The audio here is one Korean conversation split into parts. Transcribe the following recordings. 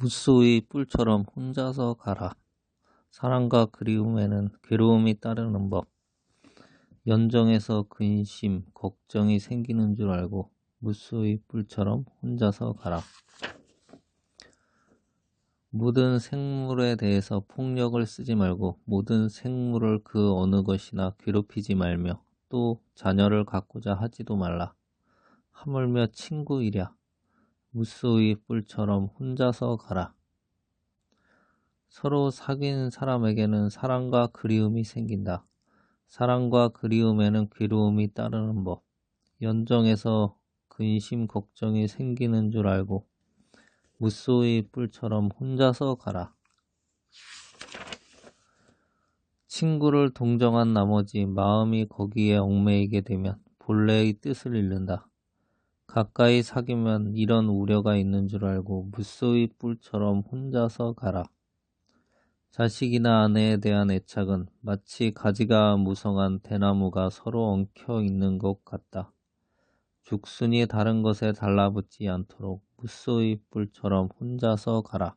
무쏘의 뿔처럼 혼자서 가라. 사랑과 그리움에는 괴로움이 따르는 법. 연정에서 근심, 걱정이 생기는 줄 알고 무쏘의 뿔처럼 혼자서 가라. 모든 생물에 대해서 폭력을 쓰지 말고 모든 생물을 그 어느 것이나 괴롭히지 말며 또 자녀를 갖고자 하지도 말라. 하물며 친구이랴. 무쏘의 뿔처럼 혼자서 가라. 서로 사귄 사람에게는 사랑과 그리움이 생긴다. 사랑과 그리움에는 괴로움이 따르는 법. 연정에서 근심 걱정이 생기는 줄 알고 무쏘의 뿔처럼 혼자서 가라. 친구를 동정한 나머지 마음이 거기에 얽매이게 되면 본래의 뜻을 잃는다. 가까이 사귀면 이런 우려가 있는 줄 알고 무쏘의 뿔처럼 혼자서 가라. 자식이나 아내에 대한 애착은 마치 가지가 무성한 대나무가 서로 엉켜 있는 것 같다. 죽순이 다른 것에 달라붙지 않도록 무쏘의 뿔처럼 혼자서 가라.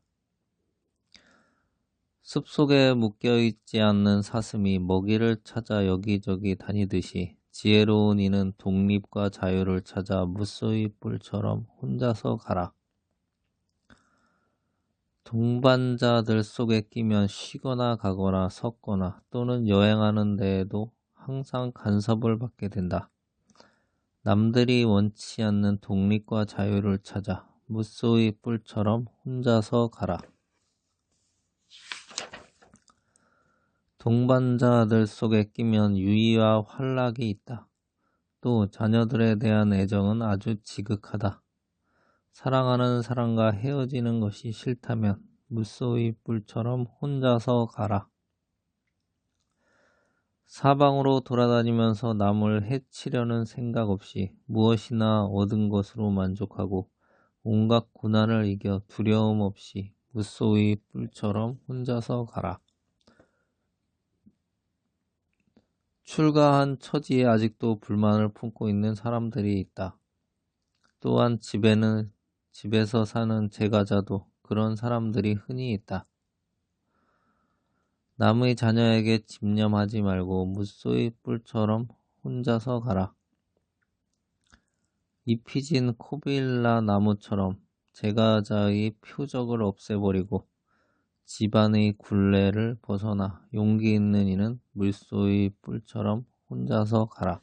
숲속에 묶여있지 않는 사슴이 먹이를 찾아 여기저기 다니듯이 지혜로운 이는 독립과 자유를 찾아 무쏘의 뿔처럼 혼자서 가라. 동반자들 속에 끼면 쉬거나 가거나 섰거나 또는 여행하는 데에도 항상 간섭을 받게 된다. 남들이 원치 않는 독립과 자유를 찾아 무쏘의 뿔처럼 혼자서 가라. 동반자들 속에 끼면 유의와 환락이 있다. 또 자녀들에 대한 애정은 아주 지극하다. 사랑하는 사람과 헤어지는 것이 싫다면 무쏘의 뿔처럼 혼자서 가라. 사방으로 돌아다니면서 남을 해치려는 생각 없이 무엇이나 얻은 것으로 만족하고 온갖 고난을 이겨 두려움 없이 무쏘의 뿔처럼 혼자서 가라. 출가한 처지에 아직도 불만을 품고 있는 사람들이 있다. 또한 집에서 사는 제가자도 그런 사람들이 흔히 있다. 남의 자녀에게 집념하지 말고 무쏘의 뿔처럼 혼자서 가라. 잎이 진 코빌라 나무처럼 제가자의 표적을 없애버리고 집안의 굴레를 벗어나 용기 있는 이는 물소의 뿔처럼 혼자서 가라.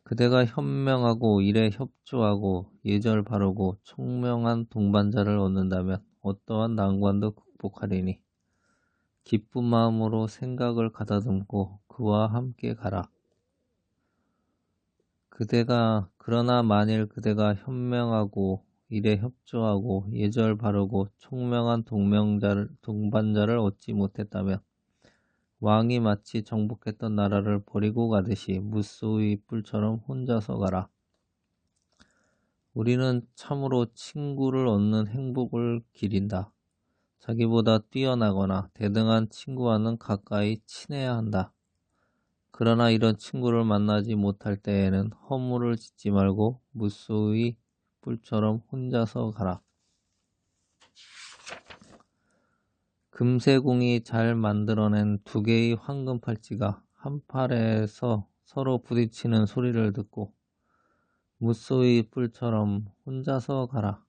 그대가 현명하고 일에 협조하고 예절 바르고 총명한 동반자를 얻는다면 어떠한 난관도 극복하리니 기쁜 마음으로 생각을 가다듬고 그와 함께 가라. 그러나 만일 그대가 현명하고 일에 협조하고 예절 바르고 총명한 동반자를 얻지 못했다면 왕이 마치 정복했던 나라를 버리고 가듯이 무쏘의 뿔처럼 혼자서 가라. 우리는 참으로 친구를 얻는 행복을 기린다. 자기보다 뛰어나거나 대등한 친구와는 가까이 친해야 한다. 그러나 이런 친구를 만나지 못할 때에는 허물을 짓지 말고 무쏘의 뿔처럼 혼자서 가라. 금세공이 잘 만들어낸 두 개의 황금 팔찌가 한 팔에서 서로 부딪히는 소리를 듣고 무쏘의 뿔처럼 혼자서 가라.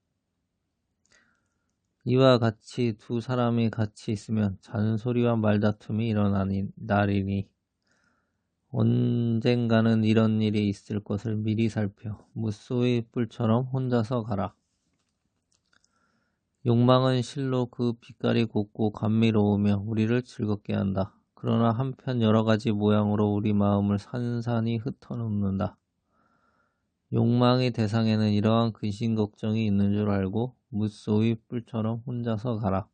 이와 같이 두 사람이 같이 있으면 잔소리와 말다툼이 일어나리니 언젠가는 이런 일이 있을 것을 미리 살펴 무쏘의 뿔처럼 혼자서 가라. 욕망은 실로 그 빛깔이 곱고 감미로우며 우리를 즐겁게 한다. 그러나 한편 여러 가지 모양으로 우리 마음을 산산이 흩어놓는다. 욕망의 대상에는 이러한 근심 걱정이 있는 줄 알고 무쏘의 뿔처럼 혼자서 가라.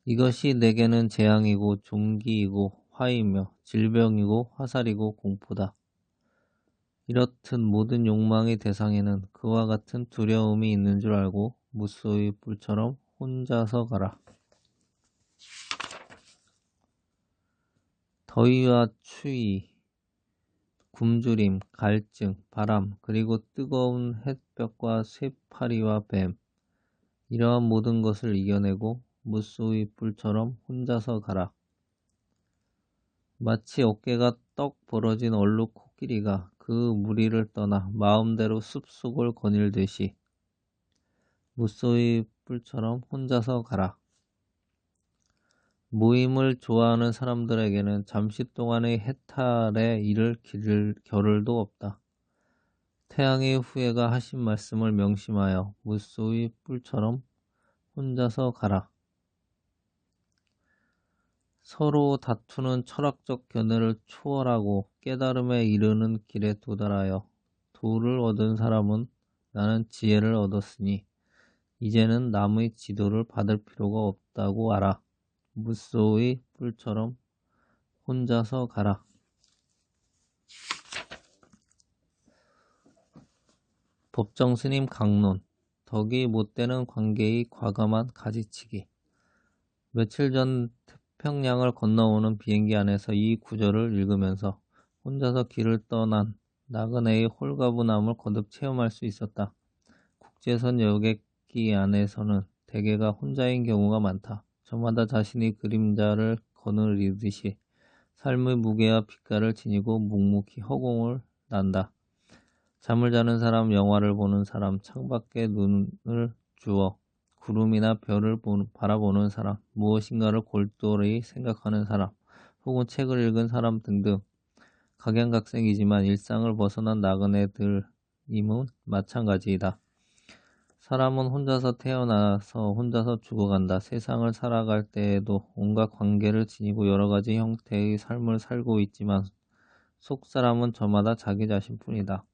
이것이 내게는 재앙이고 종기이고 화이며 질병이고 화살이고 공포다. 이렇듯 모든 욕망의 대상에는 그와 같은 두려움이 있는 줄 알고 무쏘의 뿔처럼 혼자서 가라. 더위와 추위, 굶주림, 갈증, 바람, 그리고 뜨거운 햇볕과 쇠파리와 뱀, 이러한 모든 것을 이겨내고 무쏘의 뿔처럼 혼자서 가라. 마치 어깨가 떡 벌어진 얼룩 코끼리가 그 무리를 떠나 마음대로 숲속을 거닐듯이 무쏘의 뿔처럼 혼자서 가라. 모임을 좋아하는 사람들에게는 잠시 동안의 해탈에 이를 겨를도 없다. 태양의 후예가 하신 말씀을 명심하여 무쏘의 뿔처럼 혼자서 가라. 서로 다투는 철학적 견해를 초월하고 깨달음에 이르는 길에 도달하여 도를 얻은 사람은 나는 지혜를 얻었으니 이제는 남의 지도를 받을 필요가 없다고 알아. 무쏘의 뿔처럼 혼자서 가라. 법정 스님 강론. 덕이 못되는 관계의 과감한 가지치기. 며칠 전 태평양을 건너오는 비행기 안에서 이 구절을 읽으면서 혼자서 길을 떠난 나그네의 홀가분함을 거듭 체험할 수 있었다. 국제선 여객기 안에서는 대개가 혼자인 경우가 많다. 저마다 자신의 그림자를 거느리듯이 삶의 무게와 빛깔을 지니고 묵묵히 허공을 난다. 잠을 자는 사람, 영화를 보는 사람, 창밖에 눈을 주어 구름이나 별을 바라보는 사람, 무엇인가를 골똘히 생각하는 사람, 혹은 책을 읽은 사람 등등 각양각색이지만 일상을 벗어난 나그네들임은 마찬가지이다. 사람은 혼자서 태어나서 혼자서 죽어간다. 세상을 살아갈 때에도 온갖 관계를 지니고 여러 가지 형태의 삶을 살고 있지만 속사람은 저마다 자기 자신뿐이다.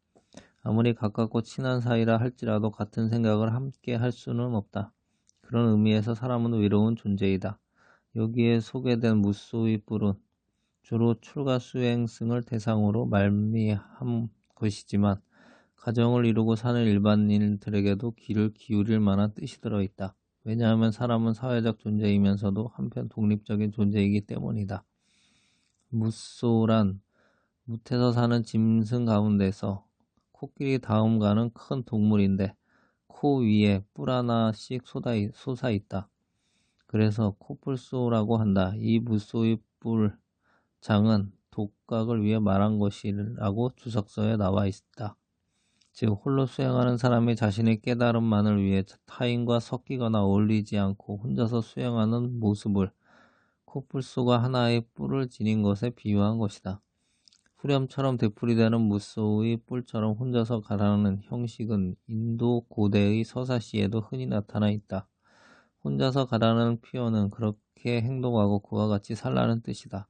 아무리 가깝고 친한 사이라 할지라도 같은 생각을 함께 할 수는 없다. 그런 의미에서 사람은 외로운 존재이다. 여기에 소개된 무쏘의 뿔은 주로 출가 수행승을 대상으로 말미한 것이지만 가정을 이루고 사는 일반인들에게도 귀를 기울일 만한 뜻이 들어있다. 왜냐하면 사람은 사회적 존재이면서도 한편 독립적인 존재이기 때문이다. 무쏘란 무태서 사는 짐승 가운데서 코끼리 다음 가는 큰 동물인데 코 위에 뿔 하나씩 솟아있다. 그래서 코뿔소라고 한다. 이 무쏘의 뿔 장은 독각을 위해 말한 것이라고 주석서에 나와 있다. 즉 홀로 수행하는 사람이 자신의 깨달음만을 위해 타인과 섞이거나 어울리지 않고 혼자서 수행하는 모습을 코뿔소가 하나의 뿔을 지닌 것에 비유한 것이다. 후렴처럼 되풀이되는 무쏘의 뿔처럼 혼자서 가라는 형식은 인도 고대의 서사시에도 흔히 나타나 있다. 혼자서 가라는 표현은 그렇게 행동하고 그와 같이 살라는 뜻이다.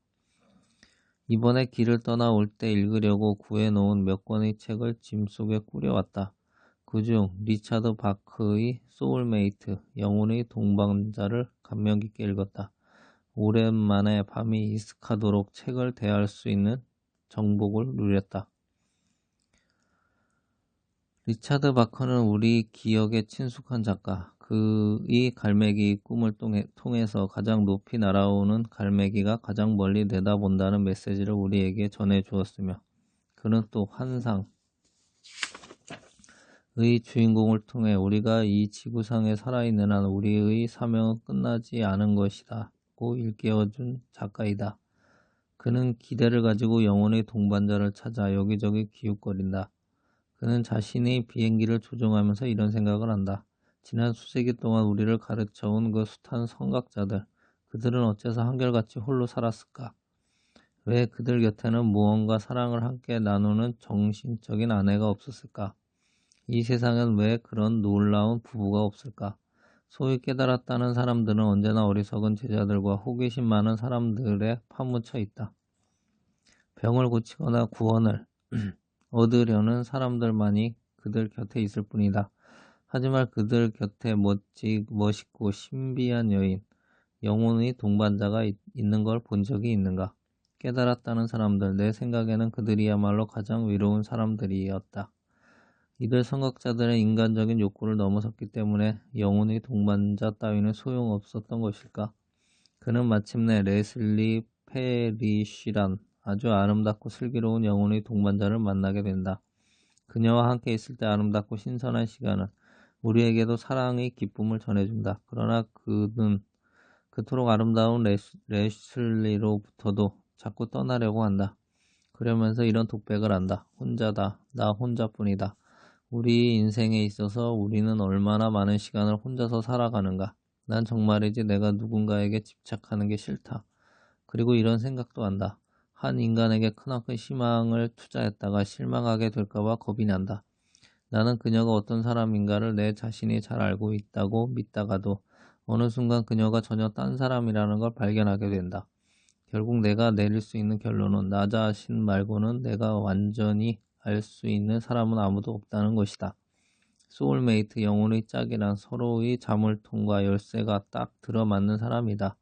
이번에 길을 떠나올 때 읽으려고 구해놓은 몇 권의 책을 짐 속에 꾸려왔다. 그중 리차드 바크의 소울메이트, 영혼의 동반자를 감명 깊게 읽었다. 오랜만에 밤이 이슥하도록 책을 대할 수 있는 정복을 누렸다. 리차드 바커는 우리 기억에 친숙한 작가. 그의 갈매기 꿈을 통해서 가장 높이 날아오는 갈매기가 가장 멀리 내다본다는 메시지를 우리에게 전해주었으며 그는 또 환상의 주인공을 통해 우리가 이 지구상에 살아있는 한 우리의 사명은 끝나지 않은 것이라고 일깨워준 작가이다. 그는 기대를 가지고 영혼의 동반자를 찾아 여기저기 기웃거린다. 그는 자신의 비행기를 조종하면서 이런 생각을 한다. 지난 수세기 동안 우리를 가르쳐온 그 숱한 선각자들, 그들은 어째서 한결같이 홀로 살았을까? 왜 그들 곁에는 무언가 사랑을 함께 나누는 정신적인 아내가 없었을까? 이 세상엔 왜 그런 놀라운 부부가 없을까? 소위 깨달았다는 사람들은 언제나 어리석은 제자들과 호기심 많은 사람들에 파묻혀 있다. 병을 고치거나 구원을 얻으려는 사람들만이 그들 곁에 있을 뿐이다. 하지만 그들 곁에 멋있고 신비한 여인, 영혼의 동반자가 있는 걸 본 적이 있는가? 깨달았다는 사람들, 내 생각에는 그들이야말로 가장 외로운 사람들이었다. 이들 선각자들의 인간적인 욕구를 넘어섰기 때문에 영혼의 동반자 따위는 소용없었던 것일까? 그는 마침내 레슬리 페리쉬란 아주 아름답고 슬기로운 영혼의 동반자를 만나게 된다. 그녀와 함께 있을 때 아름답고 신선한 시간은 우리에게도 사랑의 기쁨을 전해준다. 그러나 그는 그토록 아름다운 레슬리로부터도 자꾸 떠나려고 한다. 그러면서 이런 독백을 한다. 혼자다. 나 혼자뿐이다. 우리 인생에 있어서 우리는 얼마나 많은 시간을 혼자서 살아가는가. 난 정말이지 내가 누군가에게 집착하는 게 싫다. 그리고 이런 생각도 한다. 한 인간에게 크나큰 희망을 투자했다가 실망하게 될까봐 겁이 난다. 나는 그녀가 어떤 사람인가를 내 자신이 잘 알고 있다고 믿다가도 어느 순간 그녀가 전혀 딴 사람이라는 걸 발견하게 된다. 결국 내가 내릴 수 있는 결론은 나 자신 말고는 내가 완전히 알 수 있는 사람은 아무도 없다는 것이다. 소울메이트, 영혼의 짝이란 서로의 자물통과 열쇠가 딱 들어맞는 사람이다.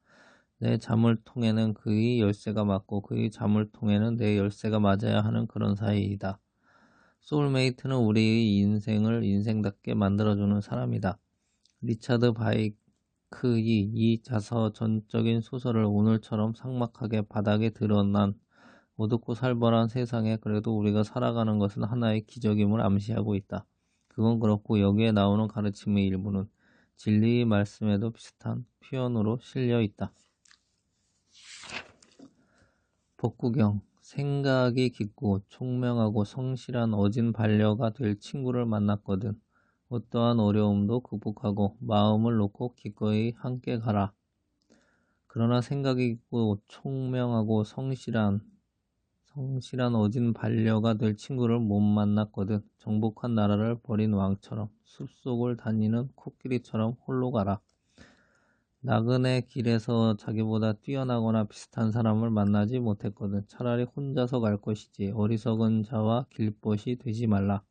내 자물통에는 그의 열쇠가 맞고 그의 자물통에는 내 열쇠가 맞아야 하는 그런 사이이다. 소울메이트는 우리의 인생을 인생답게 만들어주는 사람이다. 리차드 바이크의 이 자서전적인 소설을 오늘처럼 삭막하게 바닥에 드러난 어둡고 살벌한 세상에 그래도 우리가 살아가는 것은 하나의 기적임을 암시하고 있다. 그건 그렇고 여기에 나오는 가르침의 일부는 진리의 말씀에도 비슷한 표현으로 실려 있다. 복구경, 생각이 깊고 총명하고 성실한 어진 반려가 될 친구를 만났거든. 어떠한 어려움도 극복하고 마음을 놓고 기꺼이 함께 가라. 그러나 생각이 깊고 총명하고 성실한 어진 반려가 될 친구를 못 만났거든. 정복한 나라를 버린 왕처럼 숲속을 다니는 코끼리처럼 홀로 가라. 나그네 길에서 자기보다 뛰어나거나 비슷한 사람을 만나지 못했거든. 차라리 혼자서 갈 것이지. 어리석은 자와 길벗이 되지 말라.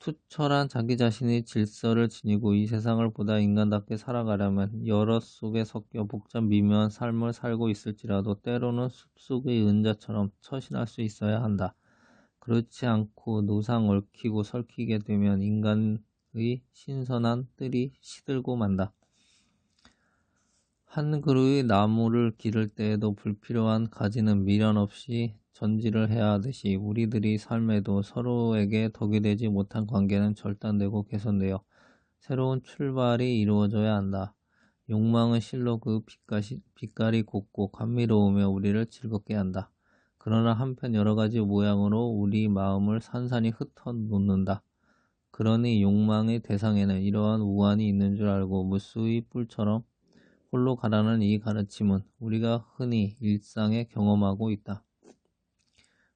투철한 자기 자신의 질서를 지니고 이 세상을 보다 인간답게 살아가려면 여럿 속에 섞여 복잡 미묘한 삶을 살고 있을지라도 때로는 숲속의 은자처럼 처신할 수 있어야 한다. 그렇지 않고 노상 얽히고 설키게 되면 인간의 신선한 뜰이 시들고 만다. 한 그루의 나무를 기를 때에도 불필요한 가지는 미련 없이 전지를 해야 하듯이 우리들의 삶에도 서로에게 덕이 되지 못한 관계는 절단되고 개선되어 새로운 출발이 이루어져야 한다. 욕망은 실로 그 빛깔이 곱고 감미로우며 우리를 즐겁게 한다. 그러나 한편 여러 가지 모양으로 우리 마음을 산산히 흩어놓는다. 그러니 욕망의 대상에는 이러한 우환이 있는 줄 알고 무수의 뿔처럼 홀로 가라는 이 가르침은 우리가 흔히 일상에 경험하고 있다.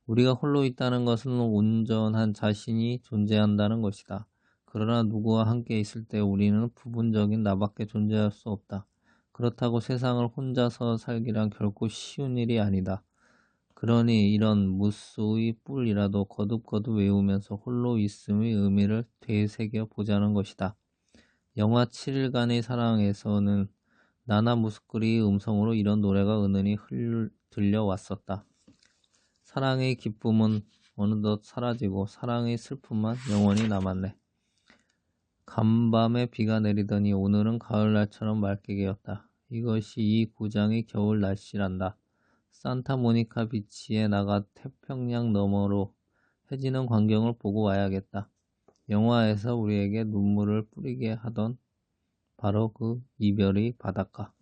우리가 홀로 있다는 것은 온전한 자신이 존재한다는 것이다. 그러나 누구와 함께 있을 때 우리는 부분적인 나밖에 존재할 수 없다. 그렇다고 세상을 혼자서 살기란 결코 쉬운 일이 아니다. 그러니 이런 무수의 뿔이라도 거듭거듭 외우면서 홀로 있음의 의미를 되새겨 보자는 것이다. 영화 7일간의 사랑에서는 나나 무스크리의 음성으로 이런 노래가 은은히 들려왔었다. 사랑의 기쁨은 어느덧 사라지고 사랑의 슬픔만 영원히 남았네. 간밤에 비가 내리더니 오늘은 가을날처럼 맑게 개었다. 이것이 이 고장의 겨울 날씨란다. 산타모니카 비치에 나가 태평양 너머로 해지는 광경을 보고 와야겠다. 영화에서 우리에게 눈물을 뿌리게 하던 바로 그 이별의 바닷가.